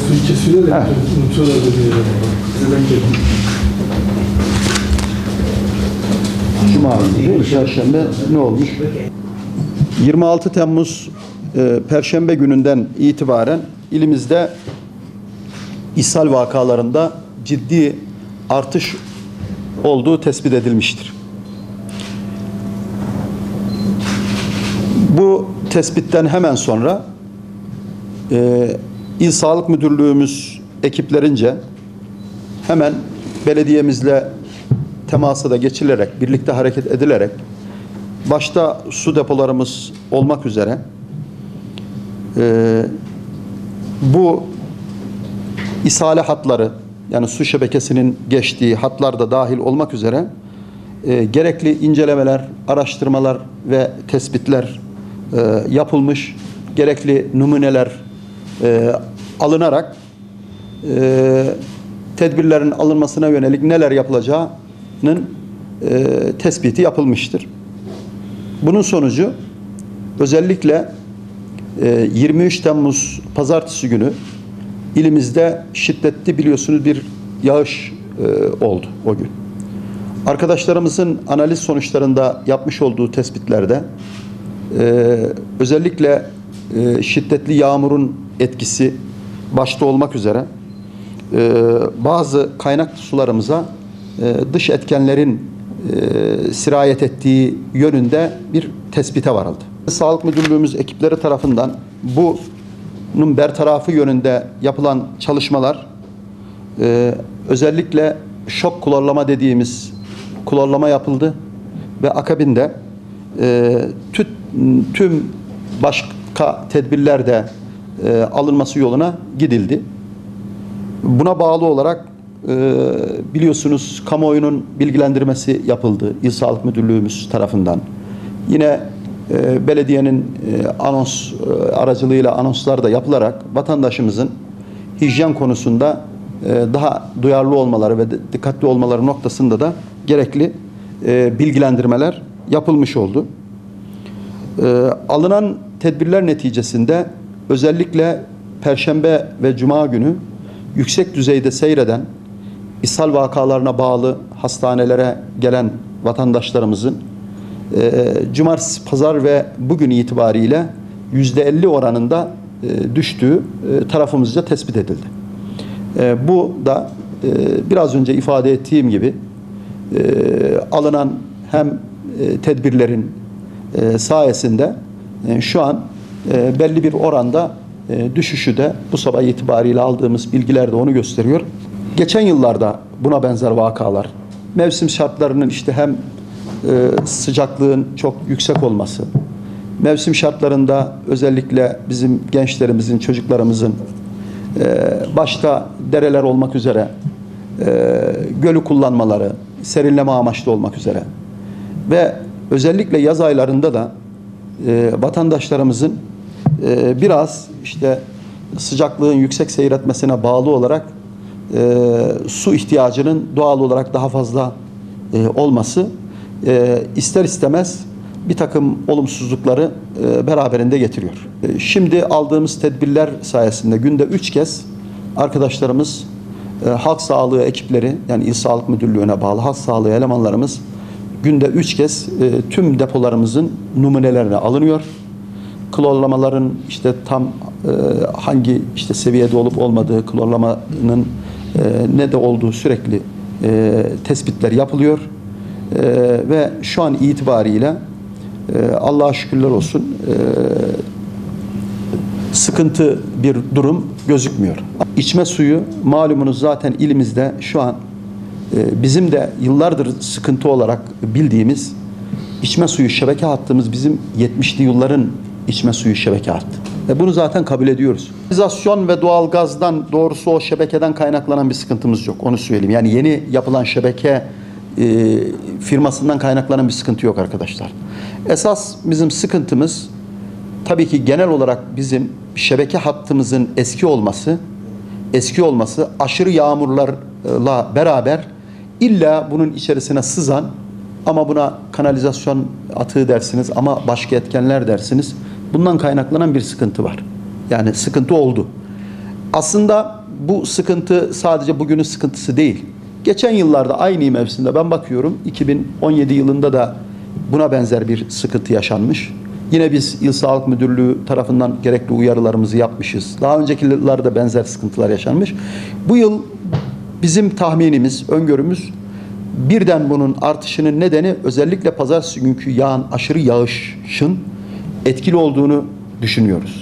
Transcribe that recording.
Suyu kesiyor da unutuyorlar dedi. Cuma günü, Perşembe ne olmuş? 26 Temmuz Perşembe gününden itibaren ilimizde ishal vakalarında ciddi artış olduğu tespit edilmiştir. Bu tespitten hemen sonra İl Sağlık Müdürlüğümüz ekiplerince hemen belediyemizle temasa da geçilerek, birlikte hareket edilerek başta su depolarımız olmak üzere bu ishale hatları, yani su şebekesinin geçtiği hatlar da dahil olmak üzere gerekli incelemeler, araştırmalar ve tespitler yapılmış, gerekli numuneler alınarak tedbirlerin alınmasına yönelik neler yapılacağının tespiti yapılmıştır. Bunun sonucu özellikle 23 Temmuz Pazartesi günü ilimizde şiddetli, biliyorsunuz, bir yağış oldu o gün. Arkadaşlarımızın analiz sonuçlarında yapmış olduğu tespitlerde özellikle şiddetli yağmurun etkisi başta olmak üzere bazı kaynak sularımıza dış etkenlerin sirayet ettiği yönünde bir tespite varıldı. Sağlık Müdürlüğümüz ekipleri tarafından bunun bertarafı yönünde yapılan çalışmalar özellikle şok klorlama dediğimiz klorlama yapıldı ve akabinde tüm başka tedbirler de alınması yoluna gidildi. Buna bağlı olarak biliyorsunuz kamuoyunun bilgilendirmesi yapıldı İl Sağlık Müdürlüğümüz tarafından. Yine belediyenin anons aracılığıyla anonslar da yapılarak vatandaşımızın hijyen konusunda daha duyarlı olmaları ve dikkatli olmaları noktasında da gerekli bilgilendirmeler yapılmış oldu. Alınan tedbirler neticesinde özellikle Perşembe ve Cuma günü yüksek düzeyde seyreden ishal vakalarına bağlı hastanelere gelen vatandaşlarımızın cumartesi, pazar ve bugün itibariyle %50 oranında düştüğü tarafımızca tespit edildi. Bu da biraz önce ifade ettiğim gibi alınan hem tedbirlerin sayesinde şu an belli bir oranda düşüşü de bu sabah itibariyle aldığımız bilgiler de onu gösteriyor. Geçen yıllarda buna benzer vakalar, mevsim şartlarının işte hem sıcaklığın çok yüksek olması, mevsim şartlarında özellikle bizim gençlerimizin, çocuklarımızın başta dereler olmak üzere gölü kullanmaları, serinleme amaçlı olmak üzere ve özellikle yaz aylarında da vatandaşlarımızın biraz işte sıcaklığın yüksek seyretmesine bağlı olarak su ihtiyacının doğal olarak daha fazla olması ister istemez bir takım olumsuzlukları beraberinde getiriyor. Şimdi aldığımız tedbirler sayesinde günde 3 kez arkadaşlarımız, halk sağlığı ekipleri, yani İl Sağlık Müdürlüğü'ne bağlı halk sağlığı elemanlarımız günde 3 kez tüm depolarımızın numunelerine alınıyor. Klorlamaların işte tam hangi işte seviyede olup olmadığı, klorlamanın ne de olduğu sürekli tespitler yapılıyor. Ve şu an itibariyle Allah'a şükürler olsun sıkıntı bir durum gözükmüyor. İçme suyu malumunuz zaten ilimizde şu an bizim de yıllardır sıkıntı olarak bildiğimiz içme suyu şebeke hattımız bizim 70'li yılların içme suyu şebeke hattı. Bunu zaten kabul ediyoruz. Kanalizasyon ve doğalgazdan, doğrusu o şebekeden kaynaklanan bir sıkıntımız yok. Onu söyleyeyim. Yani yeni yapılan şebeke firmasından kaynaklanan bir sıkıntı yok arkadaşlar. Esas bizim sıkıntımız tabii ki genel olarak bizim şebeke hattımızın eski olması, aşırı yağmurlarla beraber illa bunun içerisine sızan, ama buna kanalizasyon atığı dersiniz, ama başka etkenler dersiniz, bundan kaynaklanan bir sıkıntı var. Yani sıkıntı oldu. Aslında bu sıkıntı sadece bugünün sıkıntısı değil. Geçen yıllarda aynı mevsimde ben bakıyorum, 2017 yılında da buna benzer bir sıkıntı yaşanmış. Yine biz İl Sağlık Müdürlüğü tarafından gerekli uyarılarımızı yapmışız. Daha önceki yıllarda benzer sıkıntılar yaşanmış. Bu yıl bizim tahminimiz, öngörümüz, birden bunun artışının nedeni özellikle pazartesi günkü yağan aşırı yağışın etkili olduğunu düşünüyoruz.